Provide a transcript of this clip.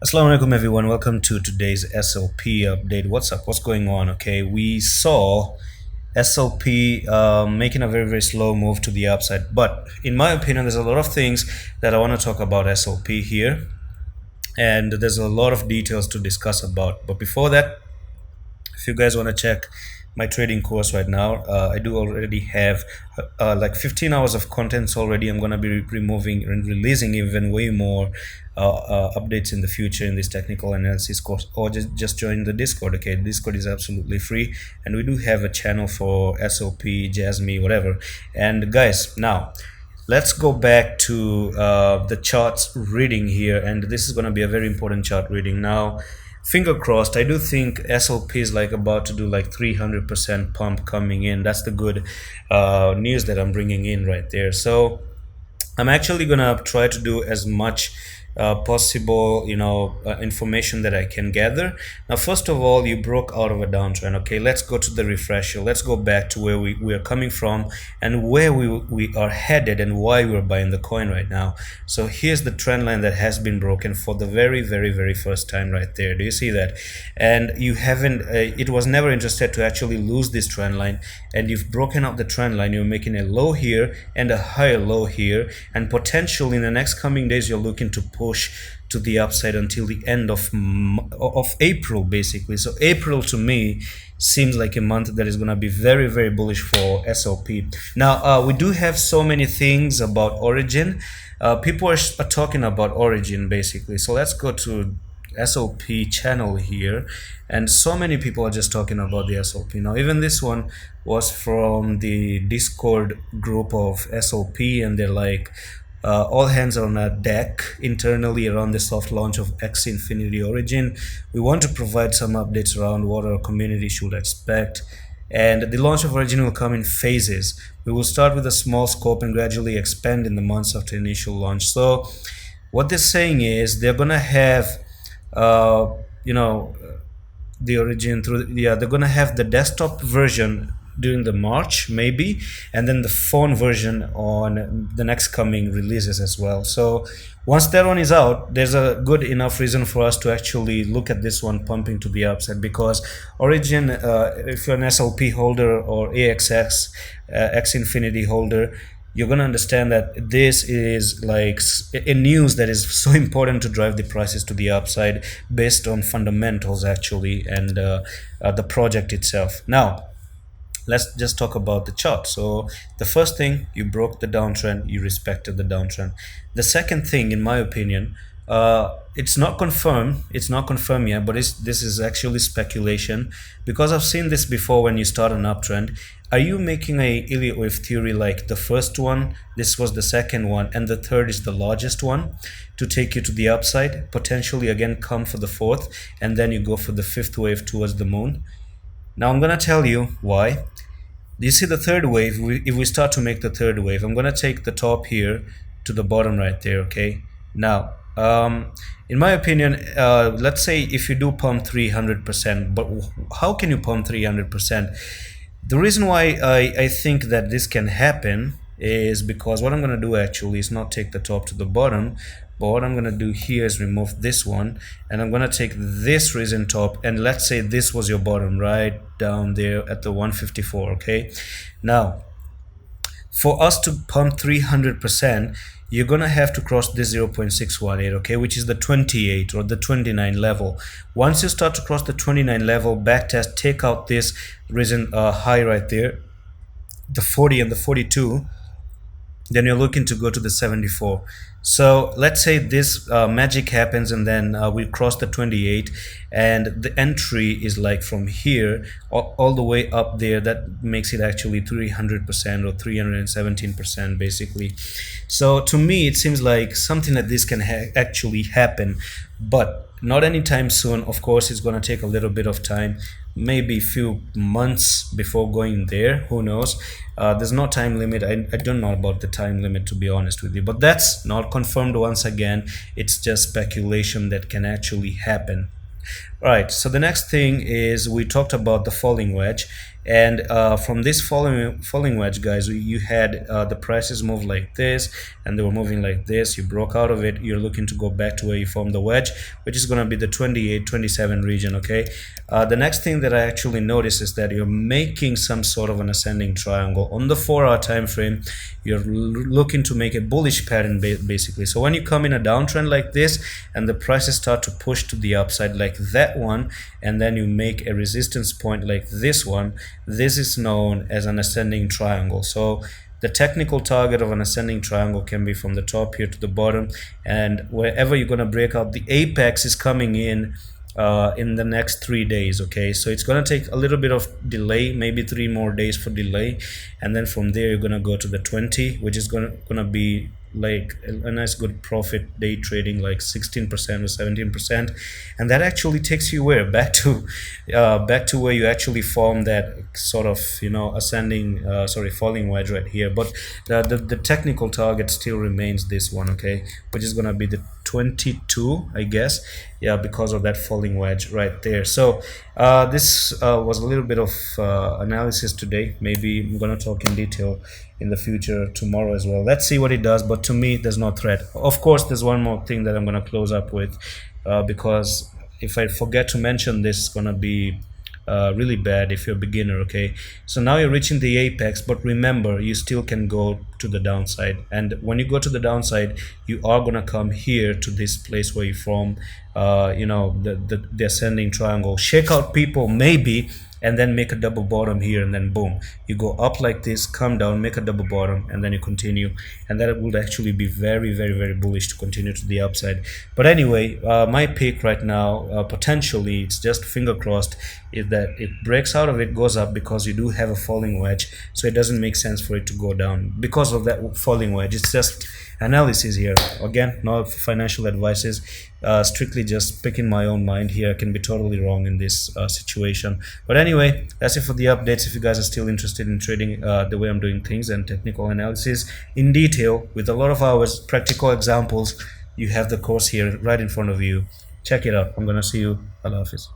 Assalamu alaikum everyone, welcome to today's SLP update. What's up? What's going on? Okay, we saw SLP making a very slow move to the upside, but in my opinion there's a lot of things that I want to talk about SLP here, and there's a lot of details to discuss about. But before that, if you guys want to check my trading course right now, I do already have like 15 hours of contents already. I'm going to be removing and releasing even way more updates in the future in this technical analysis course, or just join the Discord. Okay, Discord is absolutely free, and we do have a channel for SLP, Jasmine, whatever. And guys, now let's go back to the charts reading here, and this is going to be a very important chart reading. Now, finger crossed, I do think SLP is like about to do like 300% pump coming in. That's the good news that I'm bringing in right there. So I'm actually gonna try to do as much possible, information that I can gather. Now, first of all, you broke out of a downtrend. Okay, let's go to the refresher. Let's go back to where we are coming from and where we are headed and why we're buying the coin right now. So here's the trend line that has been broken for the very first time right there. Do you see that? And you haven't, it was never interested to actually lose this trend line, and you've broken out the trend line. You're making a low here and a higher low here, and potentially in the next coming days you're looking to push to the upside until the end of April, basically. So April to me seems like a month that is going to be very bullish for SLP. Now, we do have so many things about origin. People are talking about origin basically. So let's go to SLP channel here, and so many people are just talking about the SLP. Now, even this one was from the Discord group of SLP, and they're like, all hands are on a deck internally around the soft launch of X Infinity Origin. We want to provide some updates around what our community should expect. And the launch of Origin will come in phases. We will start with a small scope and gradually expand in the months after initial launch. So what they're saying is they're gonna have the Origin through, they're gonna have the desktop version during the March maybe, and then the phone version on the next coming releases as well. So once that one is out, there's a good enough reason for us to actually look at this one pumping to the upside, because Origin, if you're an SLP holder or AXX X Infinity holder, you're going to understand that this is like a news that is so important to drive the prices to the upside based on fundamentals actually, and the project itself. Now, let's just talk about the chart. So the first thing, you broke the downtrend, you respected the downtrend. The second thing, in my opinion, it's not confirmed yet, but this is actually speculation, because I've seen this before. When you start an uptrend, are you making a Elliott wave theory like the first one, this was the second one, and the third is the largest one to take you to the upside, potentially again come for the fourth, and then you go for the fifth wave towards the moon? Now I'm gonna tell you why. You see the third wave, if we start to make the third wave, I'm gonna take the top here to the bottom right there. Okay, now in my opinion, let's say if you do pump 300%, but how can you pump 300%? The reason why I think that this can happen is because what I'm going to do actually is not take the top to the bottom, but what I'm going to do here is remove this one, and I'm going to take this recent top, and let's say this was your bottom right down there at the 154. Okay, now for us to pump 300%, you're gonna have to cross this 0.618, okay, which is the 28 or the 29 level. Once you start to cross the 29 level, backtest, take out this recent high right there, the 40 and the 42, then you're looking to go to the 74. So let's say this magic happens, and then we cross the 28, and the entry is like from here all the way up there. That makes it actually 300% or 317% basically. So to me it seems like something like this can actually happen, but not anytime soon. Of course, it's going to take a little bit of time, maybe a few months before going there. Who knows? There's no time limit. I don't know about the time limit, to be honest with you, but that's not confirmed. Once again, it's just speculation that can actually happen. Right, so the next thing is we talked about the falling wedge, And from this falling wedge, guys, you had the prices move like this, and they were moving like this. You broke out of it. You're looking to go back to where you formed the wedge, which is going to be the 28, 27 region. Okay. The next thing that I actually noticed is that you're making some sort of an ascending triangle on the 4-hour time frame. You're looking to make a bullish pattern basically. So when you come in a downtrend like this and the prices start to push to the upside like that one, and then you make a resistance point like this one, this is known as an ascending triangle. So the technical target of an ascending triangle can be from the top here to the bottom, and wherever you're going to break out, the apex is coming in the next 3 days. Okay, so it's going to take a little bit of delay, maybe 3 more days for delay, and then from there you're going to go to the 20, which is going to be like a nice good profit day trading, like 16% or 17%, and that actually takes you where back to where you actually form that sort of, you know, ascending falling wedge right here. But the technical target still remains this one, okay, which is gonna be the 22, I guess, yeah, because of that falling wedge right there. So this was a little bit of analysis today. Maybe I'm gonna talk in detail in the future tomorrow as well. Let's see what it does, but to me there's no threat. Of course, there's one more thing that I'm going to close up with, because if I forget to mention this, it's going to be really bad if you're a beginner. Okay, so now you're reaching the apex, but remember, you still can go to the downside, and when you go to the downside, you are going to come here to this place where you form the ascending triangle, shake out people maybe, and then make a double bottom here, and then boom, you go up like this, come down, make a double bottom, and then you continue, and that would actually be very, very, very bullish to continue to the upside. But anyway, my pick right now, potentially, it's just finger crossed, is that it breaks out of it, goes up, because you do have a falling wedge, so it doesn't make sense for it to go down because of that falling wedge. It's just analysis here, again, not financial advices, strictly just picking my own mind here. I can be totally wrong in this situation, but anyway, that's it for the updates. If you guys are still interested in trading the way I'm doing things and technical analysis in detail with a lot of hours, practical examples, you have the course here right in front of you. Check it out. I'm gonna see you. Allah Hafiz.